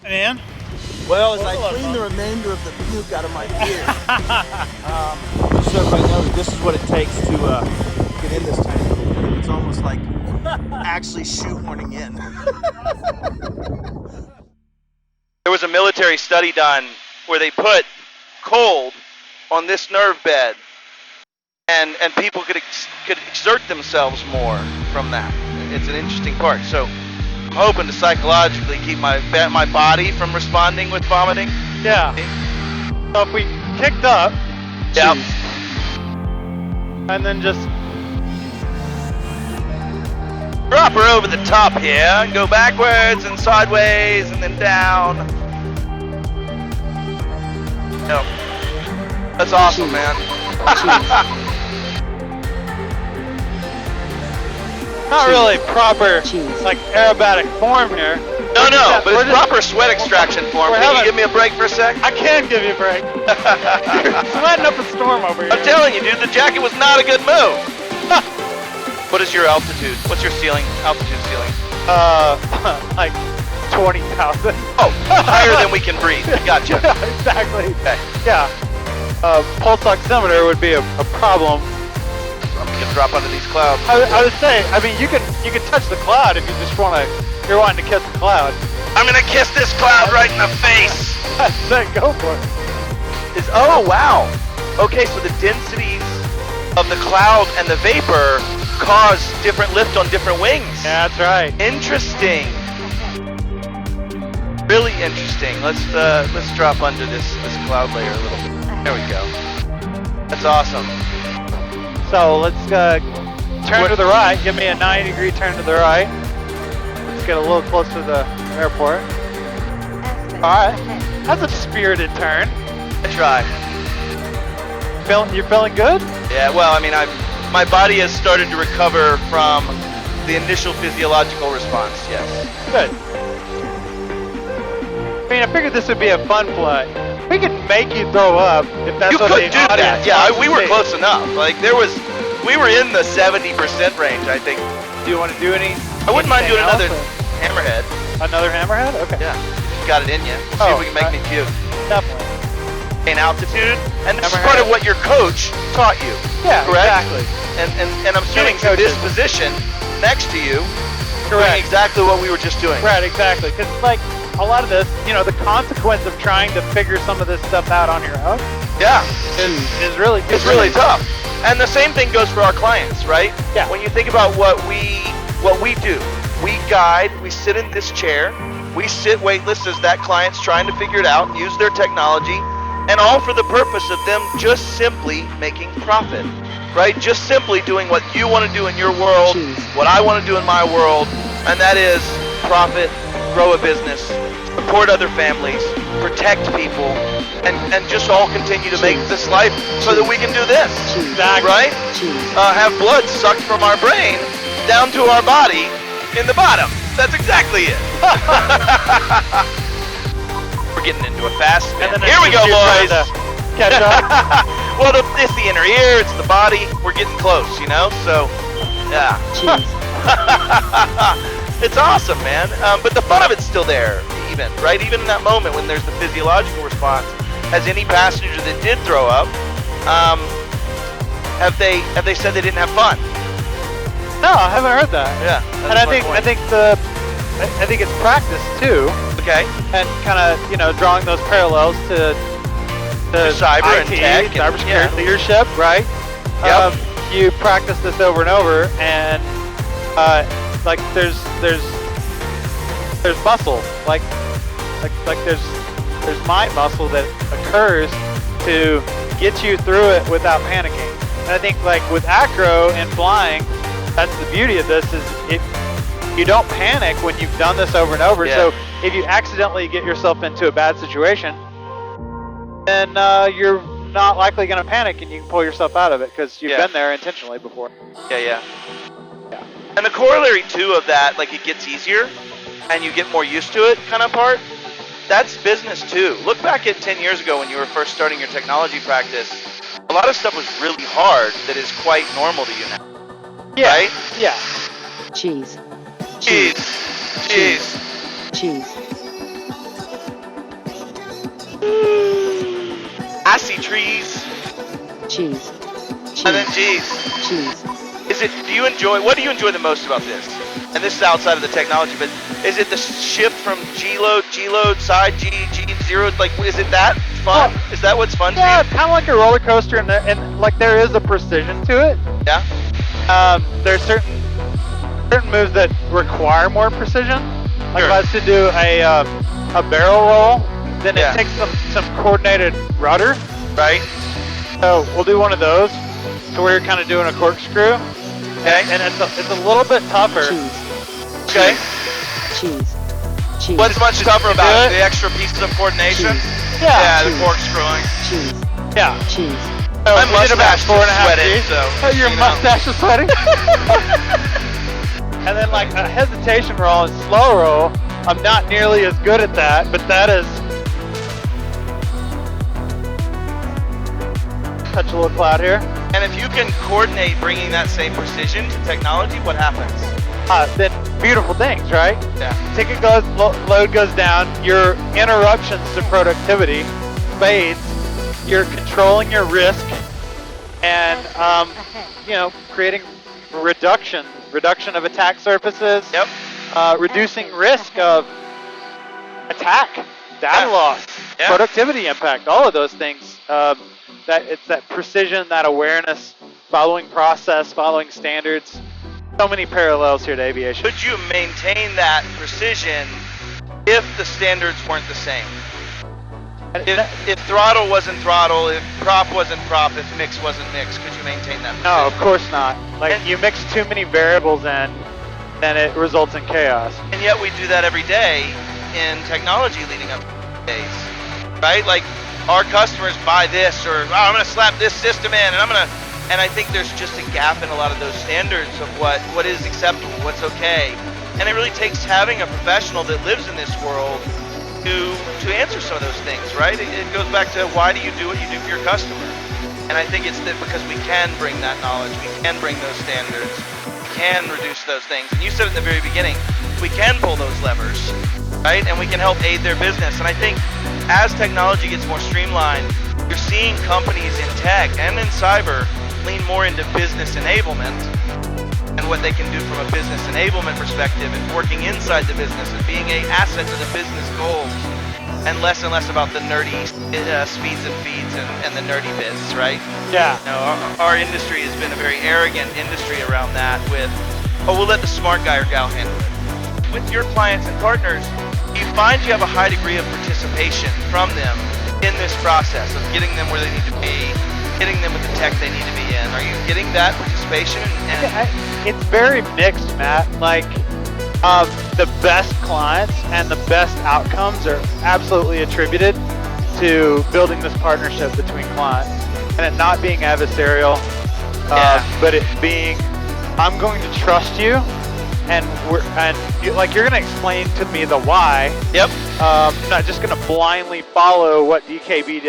Man. Well, as I clean the remainder of the puke out of my beard, just so everybody knows, this is what it takes to get in this tiny little thing. It's almost like actually shoehorning in. There was a military study done where they put cold on this nerve bed, and people could exert themselves more from that. It's an interesting part. So I'm hoping to psychologically keep my body from responding with vomiting. Yeah. So if we kicked up, Yep. and then just Drop her over the top here and go backwards and sideways and then down. Yep. That's awesome, man. not really proper, like aerobatic form here. No, but it's proper sweat extraction form. Can you give me a break for a sec? I can give you a break. You're sweating up a storm over here. I'm telling you, dude, the jacket was not a good move. What is your altitude? What's your altitude ceiling? Like 20,000. Oh, higher than we can breathe. Gotcha. Yeah, exactly. Okay. Yeah. Pulse oximeter would be a problem. I'm gonna drop under these clouds. I would say, I mean, you can touch the cloud if you just you're wanting to kiss the cloud. I'm gonna kiss this cloud right in the face. Then go for it. Oh wow. Okay, so the densities of the cloud and the vapor cause different lift on different wings. Yeah, that's right. Interesting. Really interesting. Let's drop under this cloud layer a little bit. There we go. That's awesome. So let's turn to the right. Give me a 90-degree turn to the right. Let's get a little closer to the airport. All right. That's a spirited turn. I try. You're feeling good? Yeah. Well, I mean, my body has started to recover from the initial physiological response. Yes. Good. I mean, I figured this would be a fun play. We could make you throw up if that's You what could the do that. audience Yeah, wants we to were see. close enough. Like we were in the 70% range, I think. Do you want to do any? I wouldn't mind doing anything another else, hammerhead. or- Another hammerhead? Okay. Yeah, you got it in you. We'll see if we can make me puke. Definitely. In altitude, and this is Hammerhead. part of what your coach taught you. Yeah, Correct? exactly. And I'm assuming Getting to this coaches. position next to you, doing Correct. exactly what we were just doing. Right, exactly. Because like a lot of this, the consequence of trying to figure some of this stuff out on your own Yeah, is really it's really tough. And the same thing goes for our clients, right? Yeah. When you think about what we do, we guide, we sit in this chair, we sit waitlist as that client's trying to figure it out, use their technology, and all for the purpose of them just simply making profit, right? Just simply doing what you want to do in your world, what I want to do in my world, and that is profit, grow a business, support other families, protect people, and just all continue to make this life so that we can do this, Exactly. right? Have blood sucked from our brain down to our body in the bottom. That's exactly it. We're getting into a fast spin. And then Here we go, you're trying boys. to catch up. Well, it's the inner ear, it's the body. We're getting close, So, yeah. It's awesome, man. But the fun of it's still there, right? Even in that moment when there's the physiological response. Has any passenger that did throw up, have they said they didn't have fun? No, I haven't heard that. Yeah. And I think it's practice too, Okay. and kind of drawing those parallels to cyber and IT, tech and- cybersecurity yeah. leadership, right? Yep. You practice this over and over, and like there's muscle, like there's mind muscle that occurs to get you through it without panicking. And I think like with acro and flying, that's the beauty of this is you don't panic when you've done this over and over. Yeah. So if you accidentally get yourself into a bad situation, then you're not likely going to panic, and you can pull yourself out of it because you've Yeah. been there intentionally before. Yeah. And the corollary too of that, like it gets easier and you get more used to it kind of part, that's business too. Look back at 10 years ago when you were first starting your technology practice. A lot of stuff was really hard that is quite normal to you now. Yeah. Right? Yeah. Cheese. Cheese. Cheese. grassy trees, cheese, and then cheese, cheese. cheese. What do you enjoy the most about this? And this is outside of the technology, but is it the shift from G-load, side G, G0? Like, is it that fun? Is that what's fun Yeah, to you? kind of like a roller coaster, and like there is a precision to it. Yeah? There's certain moves that require more precision. Like Sure. if I was to do a barrel roll, then Yeah. it takes some coordinated rudder. Right? So we'll do one of those. So we're kind of doing a corkscrew. Okay. And it's a little bit tougher. Cheese, Okay. cheese, cheese, What's much tougher about do it? it? The extra pieces of coordination? cheese, Yeah, the Cheese. corkscrewing. cheese, Yeah. cheese. So My we did about mustache 4.5 is sweating, Gs. so, Oh, your you know. mustache is sweating. And then like a hesitation roll and slow roll, I'm not nearly as good at that, but that is. Touch a little cloud here. And if you can coordinate bringing that same precision to technology, what happens? Then beautiful things, right? Yeah. Ticket goes, load goes down, your interruptions to productivity fades, you're controlling your risk, and creating reduction of attack surfaces. Yep. Reducing risk of attack, data Yeah. loss, Yeah. productivity impact, all of those things. It's that precision, that awareness, following process, following standards. So many parallels here to aviation. Could you maintain that precision if the standards weren't the same? If throttle wasn't throttle, if prop wasn't prop, if mix wasn't mix, could you maintain that precision? No, of course not. Like And- you mix too many variables in, then it results in chaos. And yet we do that every day in technology leading up to days, right? Like our customers buy this, or I'm going to slap this system in, and I think there's just a gap in a lot of those standards of what is acceptable, what's okay. And it really takes having a professional that lives in this world to answer some of those things, right? It goes back to why do you do what you do for your customer? And I think it's that because we can bring that knowledge, we can bring those standards, we can reduce those things. And you said at the very beginning, we can pull those levers, right? And we can help aid their business. And I think as technology gets more streamlined, you're seeing companies in tech and in cyber lean more into business enablement and what they can do from a business enablement perspective and working inside the business and being an asset to the business goals, and less about the nerdy speeds and feeds and the nerdy bits, right? Yeah. You know, our industry has been a very arrogant industry around that with, we'll let the smart guy or gal handle it. With your clients and partners, you find you have a high degree of participation from them in this process of getting them where they need to be, getting them with the tech they need to be in. Are you getting that participation? It's very mixed, Matt. Like, the best clients and the best outcomes are absolutely attributed to building this partnership between clients and it not being adversarial, but it being, I'm going to trust you, and you're going to explain to me the why. Yep. I'm not just going to blindly follow what DKB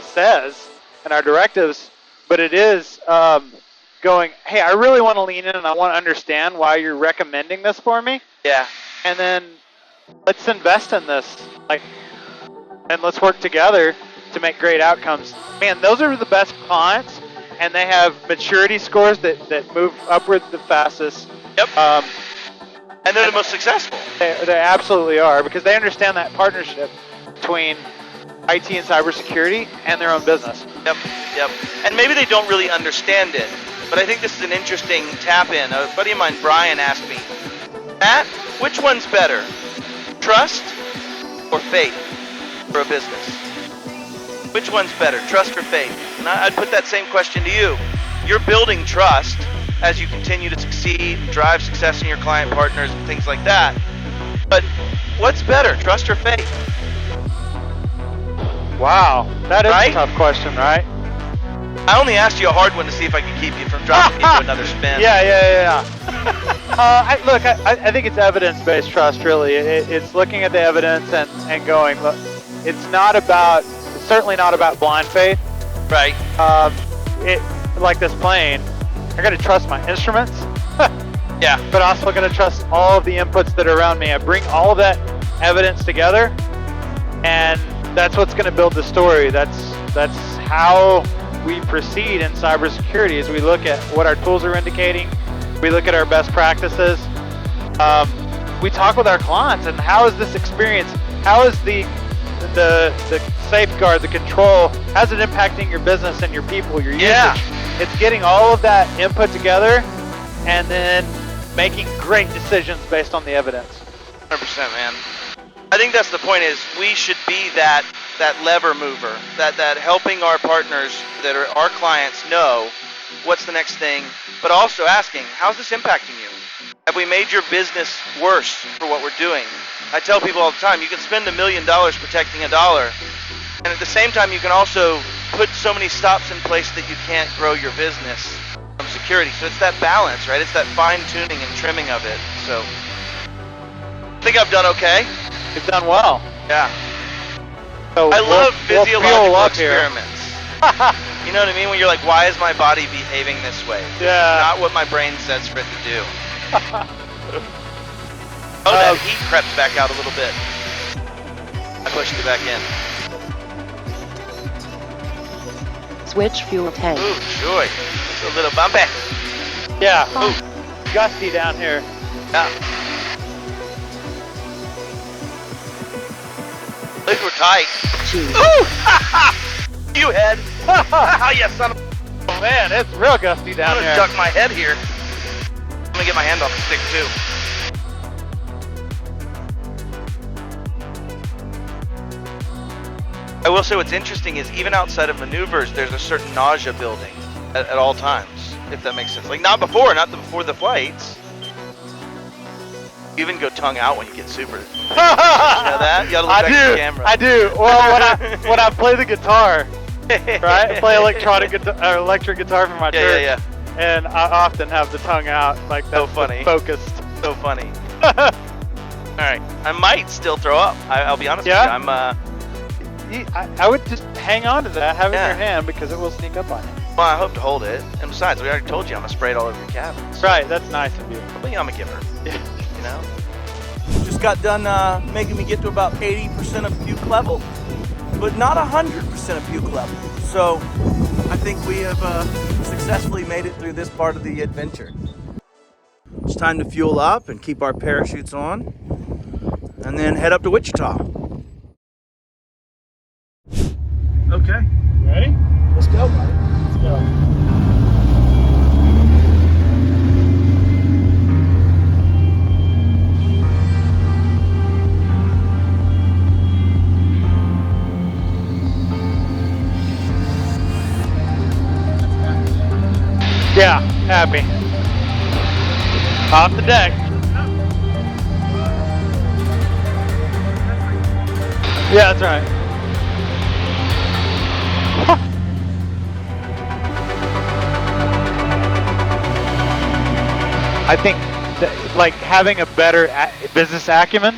says and our directives, but it is going, hey, I really want to lean in and I want to understand why you're recommending this for me. Yeah. And then let's invest in this, and let's work together to make great outcomes. Man, those are the best clients, and they have maturity scores that move upward the fastest. Yep. And they're the most successful. They absolutely are, because they understand that partnership between IT and cybersecurity and their own business. Yep. And maybe they don't really understand it, but I think this is an interesting tap-in. A buddy of mine, Brian, asked me, Matt, which one's better, trust or faith for a business? Which one's better, trust or faith? And I'd put that same question to you. You're building trust as you continue to succeed and drive success in your client partners and things like that. But what's better, trust or faith? Wow, that is Right? a tough question, right? I only asked you a hard one to see if I could keep you from dropping into another spin. Yeah. I think it's evidence-based trust, really. It's looking at the evidence and going, look, it's certainly not about blind faith. Right. Like this plane, I gotta trust my instruments, Yeah. but also gonna trust all of the inputs that are around me. I bring all of that evidence together, and that's what's gonna build the story. That's That's how we proceed in cybersecurity. Is we look at what our tools are indicating, we look at our best practices, we talk with our clients, and how is this experience? How is the safeguard, the control? How's it impacting your business and your people, your users? It's getting all of that input together, and then making great decisions based on the evidence. 100%, man. I think that's the point. Is we should be that lever mover, that helping our partners that are our clients know what's the next thing, but also asking, how's this impacting you? Have we made your business worse for what we're doing? I tell people all the time, you can spend $1 million protecting $1, and at the same time you can also put so many stops in place that you can't grow your business from security. So it's that balance, right? It's that fine-tuning and trimming of it. So I think I've done okay. You've done well. Yeah. So I love we'll physiological here. experiments. You know what I mean? When you're like, why is my body behaving this way? Yeah. Not what my brain says for it to do. Oh, that heat crept back out a little bit. I pushed it back in. Switch fuel tank. Ooh, joy. It's a little bumpy. Yeah. Ooh. Gusty down here. Yeah. At least we're tight. Cheese. Ooh! You head. You son of a... Oh man, it's real gusty down I'm there. gonna duck my head here. I'm gonna get my hand off the stick too. I will say what's interesting is even outside of maneuvers, there's a certain nausea building at all times, if that makes sense. Like not before the flights. You even go tongue out when you get super. You know that? You gotta look back at the camera. I do. Well, when I play the guitar, right? I play electric guitar for my church. Yeah. And I often have the tongue out, like that's So funny. focused. So funny. All right, I might still throw up. I'll be honest with you. I'm. I would just hang on to that, have it Yeah. in your hand, because it will sneak up on you. Well, I hope to hold it. And besides, we already told you I'm gonna spray it all over your cabin. So, Right, that's nice of you. well, you know, I'm a giver. You know. Just got done making me get to about 80% of puke level, but not 100% of puke level. So I think we have successfully made it through this part of the adventure. It's time to fuel up and keep our parachutes on, and then head up to Wichita. Okay, Ready? let's go, buddy. Let's go. Yeah, happy. Off the deck. Yeah, that's right. I think that, like, having a better business acumen,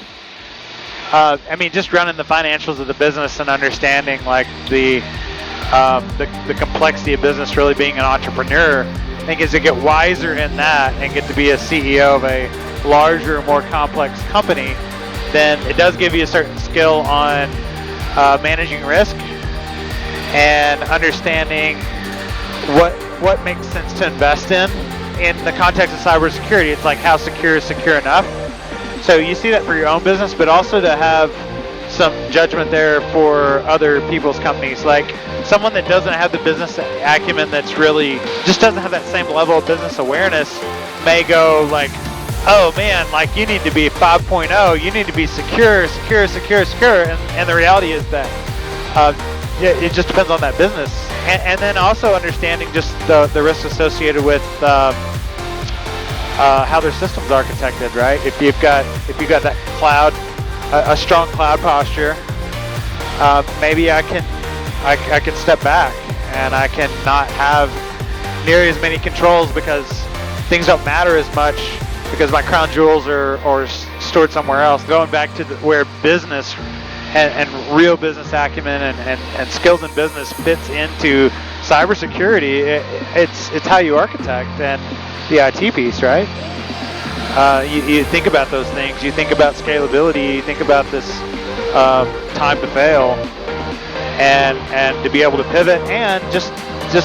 I mean, just running the financials of the business and understanding like the complexity of business, really being an entrepreneur, I think as you get wiser in that and get to be a CEO of a larger, more complex company, then it does give you a certain skill on managing risk and understanding what makes sense to invest in the context of cybersecurity. It's like, how secure is secure enough? So you see that for your own business, but also to have some judgment there for other people's companies. Like someone that doesn't have the business acumen, that's really just doesn't have that same level of business awareness, may go like, oh man, like you need to be 5.0, you need to be secure. And the reality is that it just depends on that business. And then also understanding just the risks associated with how their systems are architected, right? If you've got that cloud, a strong cloud posture, maybe I can step back and I can not have near as many controls because things don't matter as much because my crown jewels are stored somewhere else. Going back to where business and real business acumen and skills in business fits into cybersecurity, it's how you architect and the IT piece, right? You think about those things. You think about scalability. You think about this time to fail, and to be able to pivot, and just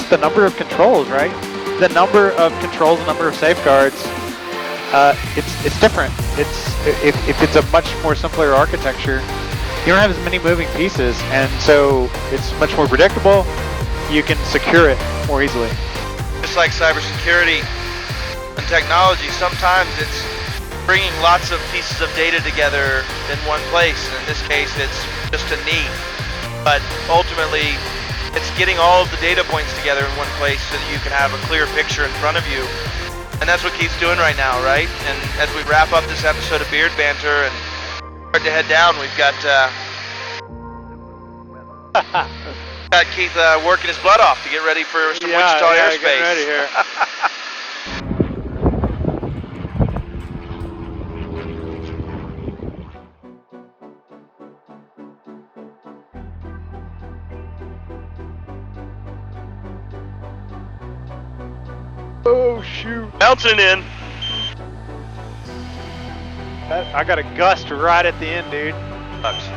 the number of controls, right? The number of controls, the number of safeguards, it's different. If it's a much more simpler architecture, you don't have as many moving pieces, and so it's much more predictable. You can secure it more easily. Just like cybersecurity and technology, sometimes it's bringing lots of pieces of data together in one place. In this case, it's just a knee. But ultimately, it's getting all of the data points together in one place so that you can have a clear picture in front of you. And that's what Keith's doing right now, right? And as we wrap up this episode of Beard Banter and start to head down, we've got Keith working his butt off to get ready for some Wichita airspace. Getting ready here. Oh shoot! Bouncing in. I got a gust right at the end, dude. Sucks.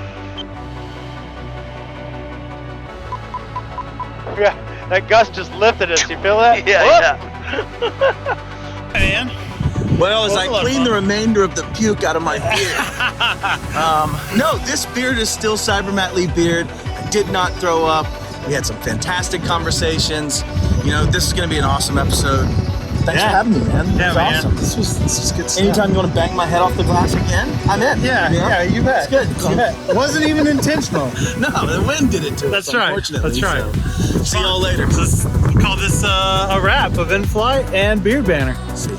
Yeah, that gust just lifted us. You feel that? Yeah. Man. Well, as I clean the remainder of the puke out of my beard. No, this beard is still Cybermat Lee beard. I did not throw up. We had some fantastic conversations. You know, this is going to be an awesome episode. Thanks for having me, man. Yeah, It was man. awesome. This is good stuff. Anytime you want to bang my head off the glass again, I'm in. Yeah, you bet. It's good. You bet. It wasn't even intentional. No, the wind did it to us. That's right. Unfortunately. That's right. So, see y'all later. Let's call this a wrap of InFlight and Beard Banner. See ya.